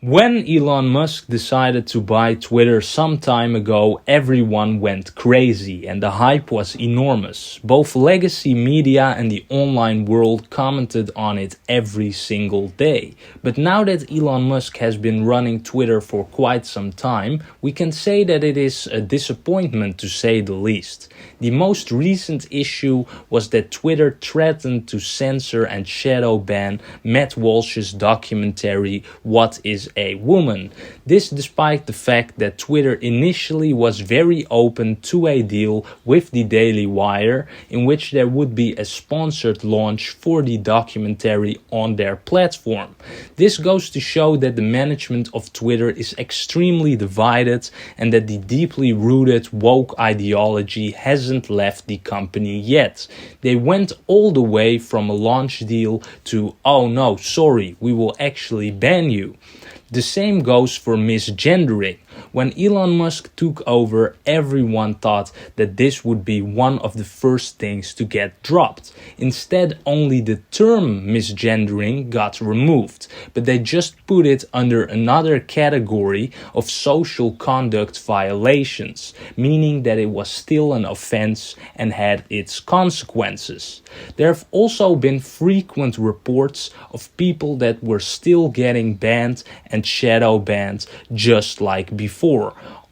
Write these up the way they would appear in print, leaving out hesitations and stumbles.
When Elon Musk decided to buy Twitter some time ago, everyone went crazy and the hype was enormous. Both legacy media and the online world commented on it every single day. But now that Elon Musk has been running Twitter for quite some time, we can say that it is a disappointment to say the least. The most recent issue was that Twitter threatened to censor and shadow ban Matt Walsh's documentary What is a Woman? This despite the fact that Twitter initially was very open to a deal with the Daily Wire in which there would be a sponsored launch for the documentary on their platform. This goes to show that the management of Twitter is extremely divided and that the deeply rooted woke ideology hasn't left the company yet. They went all the way from a launch deal to, oh no, sorry, we will actually ban you. The same goes for misgendering. When Elon Musk took over, everyone thought that this would be one of the first things to get dropped. Instead, only the term misgendering got removed, but they just put it under another category of social conduct violations, meaning that it was still an offense and had its consequences. There have also been frequent reports of people that were still getting banned and shadow banned just like before.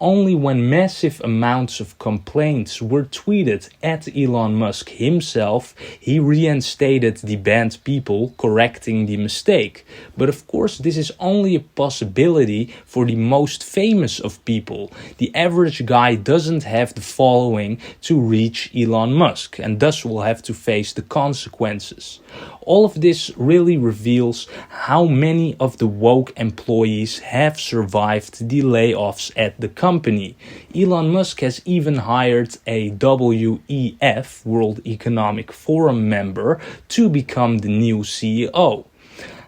Only when massive amounts of complaints were tweeted at Elon Musk himself, he reinstated the banned people, correcting the mistake. But of course, this is only a possibility for the most famous of people. The average guy doesn't have the following to reach Elon Musk and thus will have to face the consequences. All of this really reveals how many of the woke employees have survived the layoffs at the company. Elon Musk has even hired a WEF, World Economic Forum member, to become the new CEO.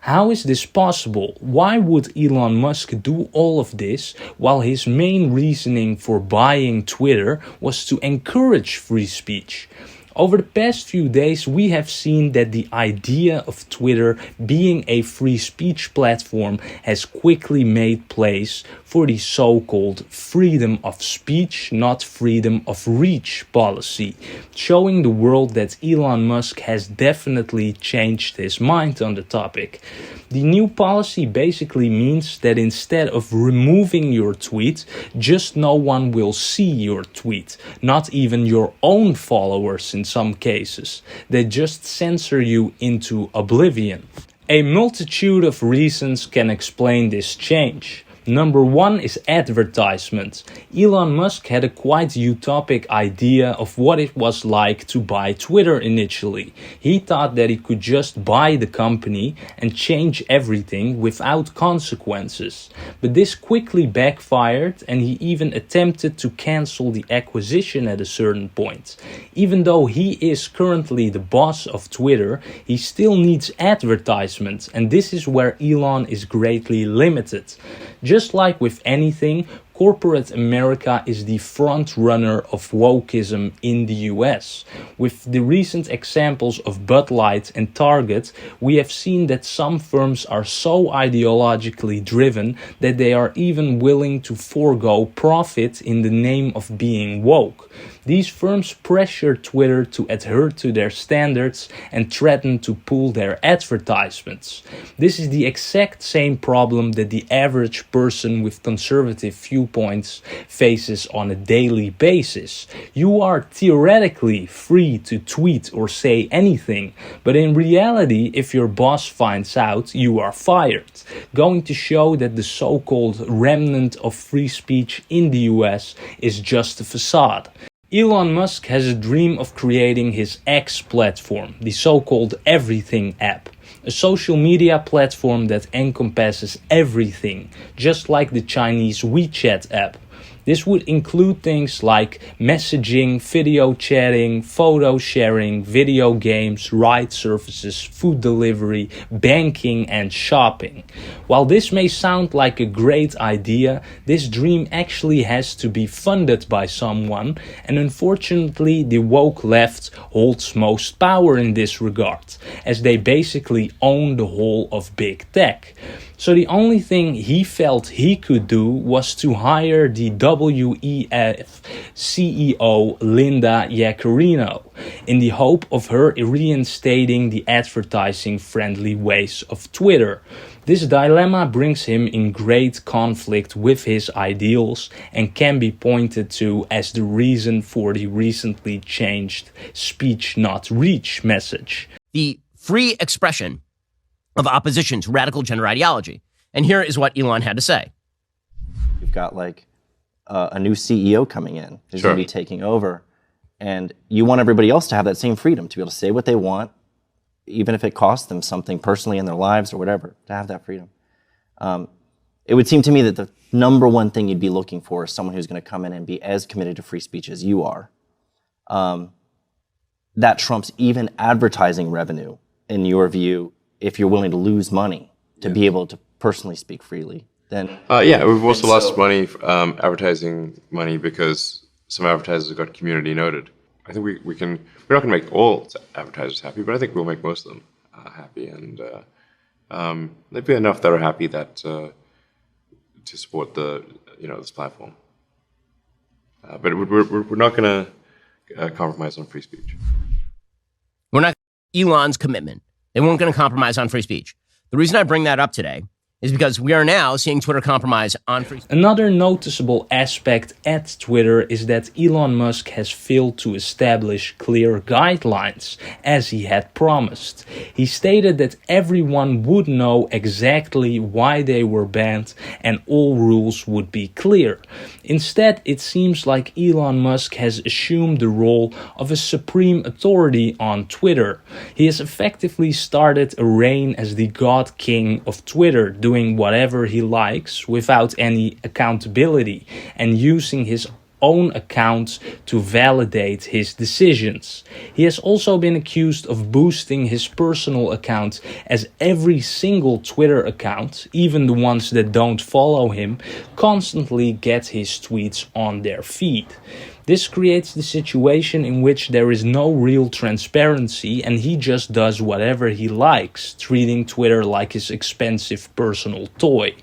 How is this possible? Why would Elon Musk do all of this while his main reasoning for buying Twitter was to encourage free speech? Over the past few days, we have seen that the idea of Twitter being a free speech platform has quickly made place for the so-called freedom of speech, not freedom of reach policy, showing the world that Elon Musk has definitely changed his mind on the topic. The new policy basically means that instead of removing your tweet, just no one will see your tweet, not even your own followers in some cases. They just censor you into oblivion. A multitude of reasons can explain this change. Number one is advertisement. Elon Musk had a quite utopic idea of what it was like to buy Twitter initially. He thought that he could just buy the company and change everything without consequences. But this quickly backfired and he even attempted to cancel the acquisition at a certain point. Even though he is currently the boss of Twitter, he still needs advertisement, and this is where Elon is greatly limited. Just like with anything, corporate America is the front runner of wokeism in the US. With the recent examples of Bud Light and Target, we have seen that some firms are so ideologically driven that they are even willing to forego profit in the name of being woke. These firms pressure Twitter to adhere to their standards and threaten to pull their advertisements. This is the exact same problem that the average person with conservative viewpoints faces on a daily basis. You are theoretically free to tweet or say anything, but in reality, if your boss finds out, you are fired, going to show that the so-called remnant of free speech in the US is just a facade. Elon Musk has a dream of creating his X platform, the so-called Everything app. A social media platform that encompasses everything, just like the Chinese WeChat app. This would include things like messaging, video chatting, photo sharing, video games, ride services, food delivery, banking, and shopping. While this may sound like a great idea, this dream actually has to be funded by someone, and unfortunately the woke left holds most power in this regard, as they basically own the whole of big tech. So the only thing he felt he could do was to hire the WEF CEO Linda Yaccarino in the hope of her reinstating the advertising-friendly ways of Twitter. This dilemma brings him in great conflict with his ideals and can be pointed to as the reason for the recently changed speech not reach message. The free expression of opposition to radical gender ideology. And here is what Elon had to say. You've got like a new CEO coming in who's going to be taking over, and you want everybody else to have that same freedom to be able to say what they want, even if it costs them something personally in their lives or whatever, to have that freedom. It would seem to me that the number one thing you'd be looking for is someone who's going to come in and be as committed to free speech as you are. That trumps even advertising revenue, in your view, if you're willing to lose money to be able to personally speak freely. Then we've also lost money, advertising money, because some advertisers got community noted. I think we're not going to make all advertisers happy, but I think we'll make most of them happy, and there'd be enough that are happy that to support this platform. But we're not going to compromise on free speech. We're not Elon's commitment. They weren't going to compromise on free speech. The reason I bring that up today is because we are now seeing Twitter compromise on free speech. Another noticeable aspect at Twitter is that Elon Musk has failed to establish clear guidelines, as he had promised. He stated that everyone would know exactly why they were banned and all rules would be clear. Instead, it seems like Elon Musk has assumed the role of a supreme authority on Twitter. He has effectively started a reign as the God King of Twitter, doing whatever he likes without any accountability and using his own accounts to validate his decisions. He has also been accused of boosting his personal account, as every single Twitter account, even the ones that don't follow him, constantly get his tweets on their feed. This creates the situation in which there is no real transparency and he just does whatever he likes, treating Twitter like his expensive personal toy.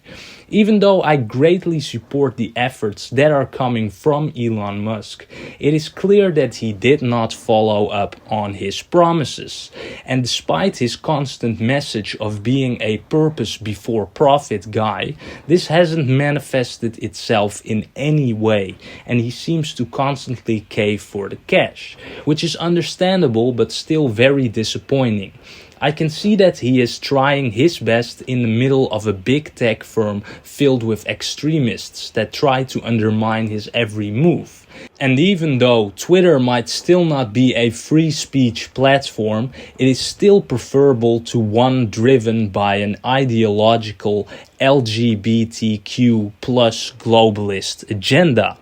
Even though I greatly support the efforts that are coming from Elon Musk, it is clear that he did not follow up on his promises. And despite his constant message of being a purpose before profit guy, this hasn't manifested itself in any way, and he seems to constantly cave for the cash, which is understandable but still very disappointing. I can see that he is trying his best in the middle of a big tech firm filled with extremists that try to undermine his every move. And even though Twitter might still not be a free speech platform, it is still preferable to one driven by an ideological LGBTQ plus globalist agenda.